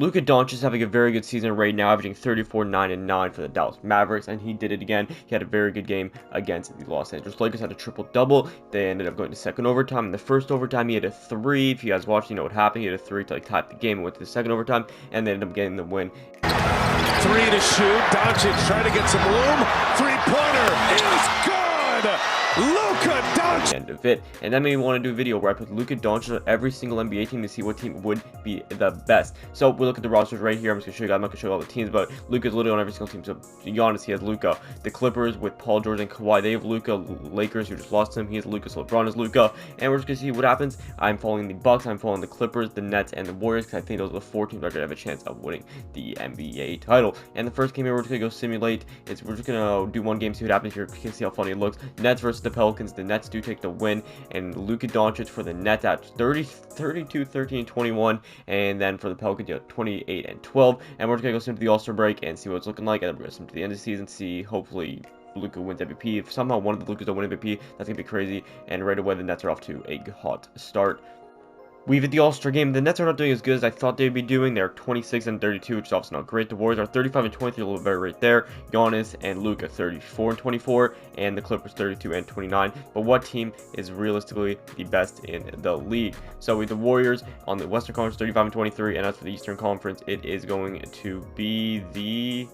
Luka Doncic is having a very good season right now, averaging 34, 9, and 9 for the Dallas Mavericks, and he did it again. He had a very good game against the Los Angeles Lakers, had a triple-double. They ended up going to second overtime. In the first overtime, he had a 3. If you guys watched, you know what happened. He had a 3 to tie the game and went to the second overtime, and they ended up getting the win. 3 to shoot. Doncic trying to get some room. Three-pointer is good. Luka Doncic. End of it, and that made me want to do a video where I put Luka Doncic on every single NBA team to see what team would be the best. So we look at the rosters right here. I'm just gonna show you guys. I'm not gonna show you all the teams, but Luka's literally on every single team. So Giannis, he has Luka. The Clippers with Paul George and Kawhi, they have Luka. Lakers, who just lost him, he has Luka. So LeBron is Luka, and we're just gonna see what happens. I'm following the Bucks, I'm following the Clippers, the Nets, and the Warriors, because I think those are the 4 teams that are gonna have a chance of winning the NBA title. And the first game here, we're just gonna go simulate. We're just gonna do one game, see what happens here. You can see how funny it looks. Nets versus the Pelicans. The Nets do take the win, and Luka Doncic for the Nets at 32, 13, 21, and then for the Pelicans, you know, 28 and 12. And we're just gonna go sim to the All-Star break and see what it's looking like, and then we're gonna sim to the end of the season, see hopefully Luka wins MVP. If somehow one of the Lukas don't win MVP, that's gonna be crazy. And right away, the Nets are off to a hot start. We've hit the All-Star game. The Nets are not doing as good as I thought they'd be doing. They're 26 and 32, which is obviously not great. The Warriors are 35 and 23, a little better right there. Giannis and Luka 34 and 24, and the Clippers 32 and 29. But what team is realistically the best in the league? So with the Warriors on the Western Conference 35 and 23, and as for the Eastern Conference, it is going to be the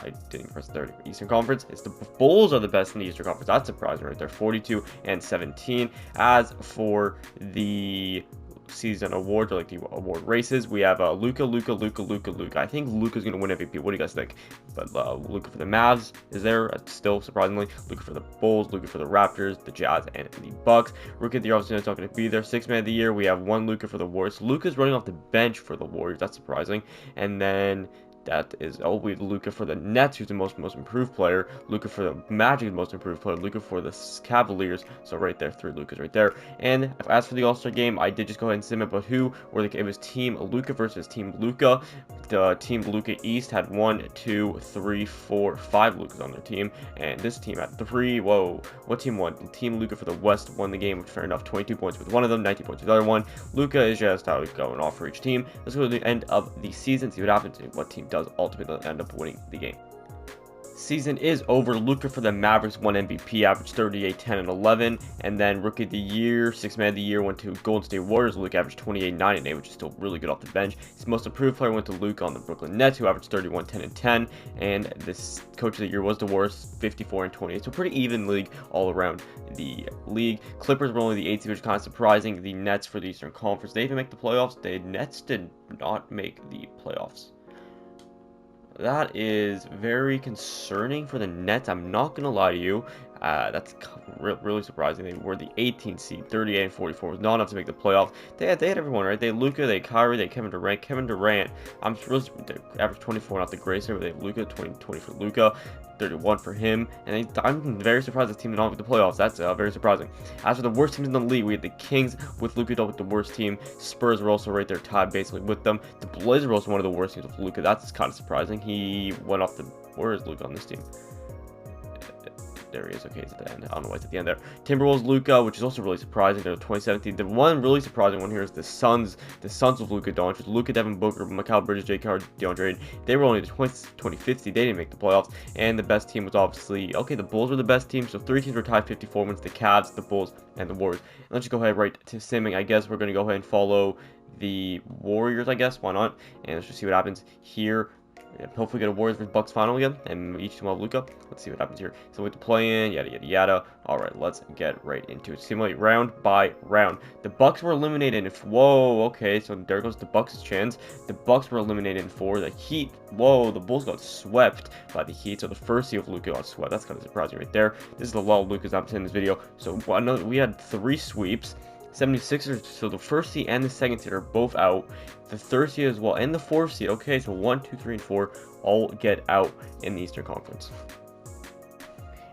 I didn't press 30. Eastern Conference. It's the Bulls are the best in the Eastern Conference. That's surprising right there. 42 and 17. As for the season awards, or like the award races, we have Luka. I think Luka's gonna win MVP. What do you guys think? But Luka for the Mavs is there still, surprisingly. Luka for the Bulls, Luka for the Raptors, the Jazz, and the Bucks. Rookie of the year obviously not going to be there. 6th man of the year, we have 1 Luka for the Warriors. Luka's running off the bench for the Warriors. That's surprising. And then that is, we have Luka for the Nets, who's the most improved player. Luka for the Magic, the most improved player. Luka for the Cavaliers. So right there, 3 Lukas right there. And as for the All-Star game, I did just go ahead and sim it, but who were it was Team Luka versus Team Luka. The Team Luka East had 1, 2, 3, 4, 5 Lukas on their team, and this team had 3. Whoa, what team won? The Team Luka for the West won the game, which fair enough, 22 points with one of them, 19 points with the other one. Luka is just how it's going off for each team. Let's go to the end of the season, see what happens, and what team does ultimately end up winning the game. Season is over. Luka for the Mavericks won MVP, averaged 38, 10, and 11. And then Rookie of the Year, 6th man of the year went to Golden State Warriors. Luka averaged 28, 9, and 8, which is still really good off the bench. His most improved player went to Luka on the Brooklyn Nets, who averaged 31, 10, and 10. And this Coach of the Year was the worst, 54 and 28. So pretty even league all around the league. Clippers were only the 8th seed, which is kind of surprising. The Nets for the Eastern Conference, they even make the playoffs. The Nets did not make the playoffs. That is very concerning for the Nets. I'm not going to lie to you. That's really surprising. They were the 18th seed, 38 and 44. Was not enough to make the playoffs. They had everyone, right? They had Luka, they had Kyrie, they had Kevin Durant. Kevin Durant, I'm really average 24, not the greatest, but they have Luka, 20 for Luka, 31 for him. And I'm very surprised this team did not make the playoffs. That's very surprising. As for the worst teams in the league, we had the Kings with Luka with the worst team. Spurs were also right there, tied basically with them. The Blazers were also one of the worst teams with Luka. That's kind of surprising. He went off the. Where is Luka on this team? There he is. Okay, it's at the end. I don't know why it's at the end there. Timberwolves, Luka, which is also really surprising. They're 2017. The one really surprising one here is the Suns. The Suns of Luka Doncic, Luka, Devin Booker, Mikal Bridges, J. Card, DeAndre Ayton. They were only the 25th seed. They didn't make the playoffs. And the best team was obviously the Bulls were the best team. So 3 teams were tied 54 wins: the Cavs, the Bulls, and the Warriors. And let's just go ahead right to simming. I guess we're going to go ahead and follow the Warriors. I guess why not? And let's just see what happens here. Hopefully get a Warriors vs Bucks final again, and each team will have Luka. Let's see what happens here. So with the play-in, yada yada yada. All right, let's get right into it. Simulate round by round. The Bucks were eliminated. Whoa, okay, so there goes the Bucks' chance. The Bucks were eliminated in 4. The Heat, whoa, the Bulls got swept by the Heat. So the first seed of Luka got swept. That's kind of surprising right there. This is the lull Luka's up to in this video. So we had 3 sweeps. 76ers, so the first seed and the second seed are both out. The third seed as well, and the fourth seed. Okay, so 1, 2, 3, and 4 all get out in the Eastern Conference.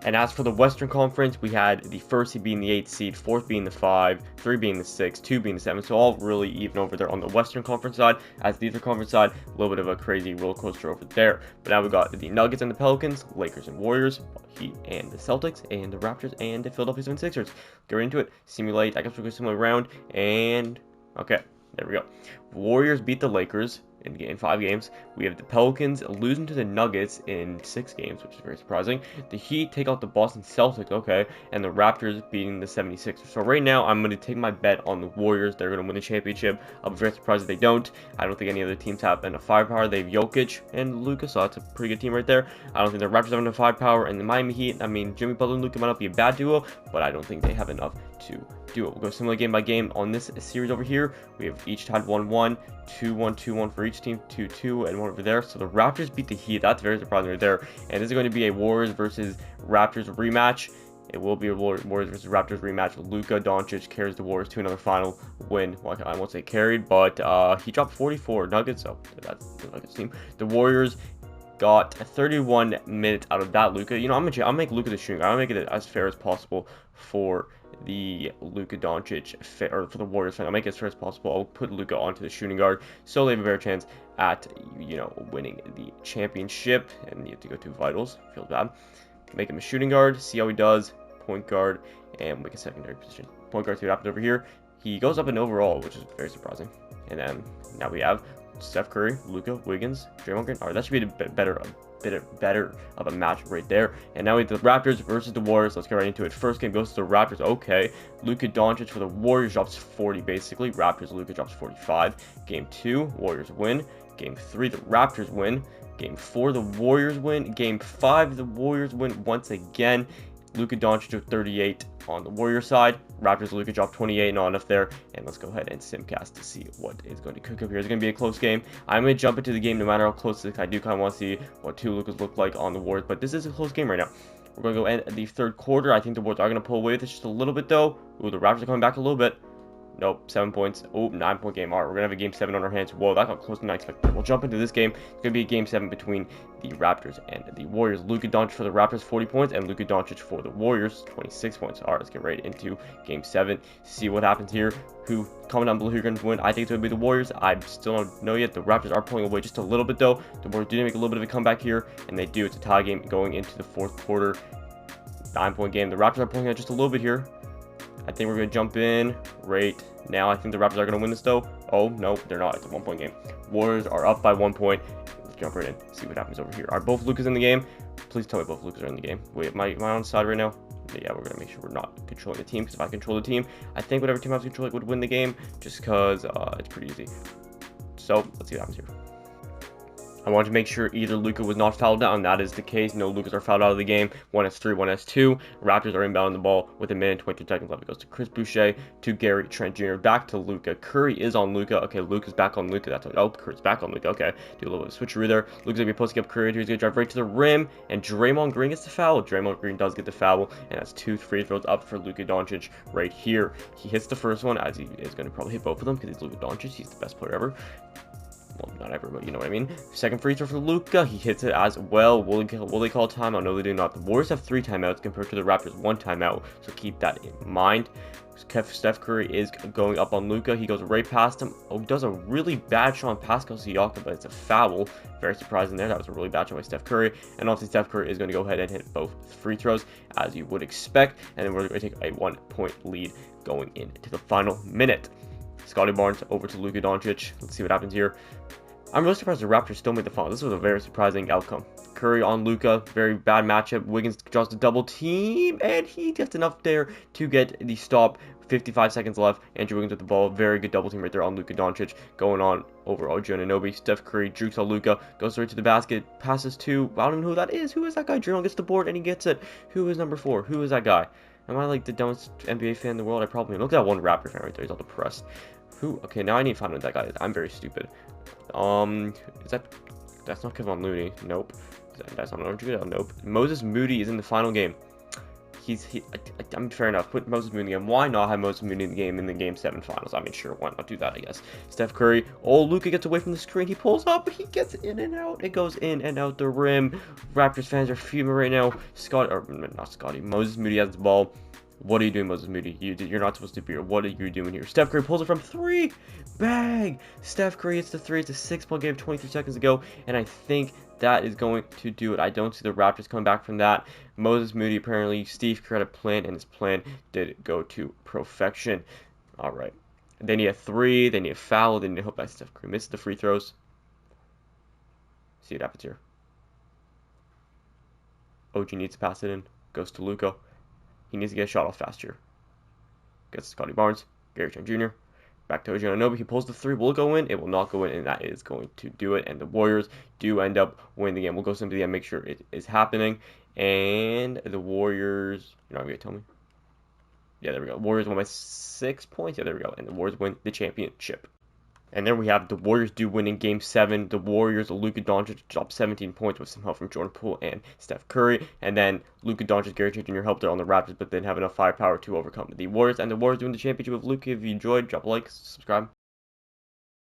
And as for the Western Conference, we had the first seed being the 8th seed, 4th being the 5, 3 being the 6, 2 being the 7. So all really even over there on the Western Conference side. As the Eastern Conference side, a little bit of a crazy roller coaster over there. But now we got the Nuggets and the Pelicans, Lakers and Warriors, Heat and the Celtics, and the Raptors and the Philadelphia 76ers. Get right into it. Simulate. I guess we're going to simulate round. And okay. There we go. Warriors beat the Lakers in 5 games. We have the Pelicans losing to the Nuggets in 6 games, which is very surprising. The Heat take out the Boston Celtics, okay, and the Raptors beating the 76ers. So right now, I'm going to take my bet on the Warriors. They're going to win the championship. I'll be very surprised if they don't. I don't think any other teams have enough firepower. They have Jokic and Luka, so that's a pretty good team right there. I don't think the Raptors have enough firepower, and the Miami Heat, I mean, Jimmy Butler and Luka might not be a bad duo, but I don't think they have enough to do it. We'll go similar game by game on this series over here. We have each tied 1-1, 2-1, 2-1 for each team, 2-2, and 1 over there. So the Raptors beat the Heat. That's very surprising right there. And this is going to be a Warriors versus Raptors rematch. It will be a Warriors versus Raptors rematch. Luka Doncic carries the Warriors to another final win. Well, I won't say carried, but he dropped 44 Nuggets, so that's the Nuggets team. The Warriors got 31 minutes out of that Luka. You know, I'll make Luka the shooting guard. I'll make it as fair as possible for the Luka Doncic, or for the Warriors fan. I'll make it as fair as possible. I'll put Luka onto the shooting guard, so they have a better chance at, you know, winning the championship. And you have to go to vitals. Feels bad. Make him a shooting guard. See how he does. Point guard, and make a secondary position. Point guard, see what happens over here. He goes up in overall, which is very surprising. And then now we have Steph Curry, Luka, Wiggins, Draymond Green. All right, that should be a bit better of a match right there. And now we have the Raptors versus the Warriors. Let's get right into it. First game goes to the Raptors. Okay, Luka Doncic for the Warriors drops 40 basically. Raptors, Luka drops 45. Game 2, Warriors win. Game 3, the Raptors win. Game 4, the Warriors win. Game 5, the Warriors win once again. Luka Doncic with 38 on the Warriors side. Raptors, Luka dropped 28, not enough there. And let's go ahead and simcast to see what is going to cook up here. It's going to be a close game. I'm going to jump into the game no matter how close it is. I do kind of want to see what two Lukas look like on the Warriors, but this is a close game right now. We're going to go end the third quarter. I think the Warriors are going to pull away with this just a little bit, though. Ooh, the Raptors are coming back a little bit. Nope, 7 points. Oh, 9-point game. All right, we're going to have a game 7 on our hands. Whoa, that got closer than I expected. We'll jump into this game. It's going to be a game 7 between the Raptors and the Warriors. Luka Doncic for the Raptors, 40 points, and Luka Doncic for the Warriors, 26 points. All right, let's get right into game 7. See what happens here. Comment down below who you're going to win. I think it's going to be the Warriors. I still don't know yet. The Raptors are pulling away just a little bit, though. The Warriors do make a little bit of a comeback here, and they do. It's a tie game going into the fourth quarter. 9-point game. The Raptors are pulling out just a little bit here. I think we're going to jump in right now. I think the Raptors are going to win this, though. Oh, no, they're not. It's a 1-point game. Warriors are up by 1 point. Let's jump right in. See what happens over here. Are both Lukas in the game? Please tell me both Lukas are in the game. Wait, am I on the side right now? But yeah, we're going to make sure we're not controlling the team, because if I control the team, I think whatever team I was controlling would win the game, just because it's pretty easy. So, let's see what happens here. I wanted to make sure either Luka was not fouled out, and that is the case. No Lukas are fouled out of the game. 1s3, 1s2. Raptors are inbounding the ball with a minute and 23 seconds left. It goes to Chris Boucher, to Gary Trent Jr., back to Luka. Curry is on Luka. Okay, Luka's back on Luka. Curry's back on Luka. Okay, do a little bit of switcheroo there. Luka's going to be posting up Curry. He's going to drive right to the rim, and Draymond Green gets the foul. Draymond Green does get the foul, and that's 2 free throws up for Luka Doncic right here. He hits the first one, as he is going to probably hit both of them, because he's Luka Doncic. He's the best player ever. Well, not ever, but you know what I mean. Second free throw for Luka. He hits it as well. Will they call timeout? No, they do not. The Warriors have 3 timeouts compared to the Raptors 1 timeout, so keep that in mind. Steph Curry is going up on Luka. He goes right past him. Oh, he does a really bad shot on Pascal Siakam, but it's a foul. Very surprising there. That was a really bad shot by Steph Curry. And obviously, Steph Curry is going to go ahead and hit both free throws, as you would expect. And then we're going to take a 1-point lead going into the final minute. Scotty Barnes over to Luka Doncic. Let's see what happens here. I'm really surprised the Raptors still made the final. This was a very surprising outcome. Curry on Luka, very bad matchup. Wiggins draws the double team, and he gets enough there to get the stop. 55 seconds left. Andrew Wiggins with the ball. Very good double team right there on Luka Doncic. Going on over OG Anunoby. Steph Curry jukes on Luka. Goes right to the basket. Passes to, I don't even know who that is. Who is that guy? Draymond gets the board, and he gets it. Who is number 4? Who is that guy? Am I like the dumbest NBA fan in the world? I probably am. Look at that one Raptor fan right there. He's all depressed. Who? Okay, now I need to find out who that guy is. I'm very stupid. That's not Kevon Looney. Nope. That's not Andrew. Nope. Moses Moody is in the final game. I'm fair enough. Put Moses Moody in the game. Why not have Moses Moody in the game 7 finals? I mean, sure, why not do that, I guess. Steph Curry. Oh, Luka gets away from the screen. He pulls up. He gets in and out. It goes in and out the rim. Raptors fans are fuming right now. Moses Moody has the ball. What are you doing, Moses Moody? You're not supposed to be here. What are you doing here? Steph Curry pulls it from 3. Bang! Steph Curry hits the 3. It's a 6-point game 23 seconds ago. And I think that is going to do it. I don't see the Raptors coming back from that. Moses Moody, apparently, Steve Kerr had a plan, and his plan did go to perfection. All right. They need a 3. They need a foul. They need to hope that Steph Curry misses the free throws. See what happens here. OG needs to pass it in. Goes to Luka. He needs to get a shot off fast here. Gets Scotty Barnes. Gary Trent Jr. Back to OG Anunoby. He pulls the three. Will it go in? It will not go in, and that is going to do it. And the Warriors do end up winning the game. We'll go simply and make sure it is happening. And the Warriors... You're not going to tell me? Yeah, there we go. Warriors won by 6 points. Yeah, there we go. And the Warriors win the championship. And there we have the Warriors do win in Game 7. The Warriors, Luka Doncic dropped 17 points with some help from Jordan Poole and Steph Curry. And then Luka Doncic, Gary Trent Jr. helped there on the Raptors, but didn't have enough firepower to overcome the Warriors. And the Warriors win the championship with Luka. If you enjoyed, drop a like, subscribe.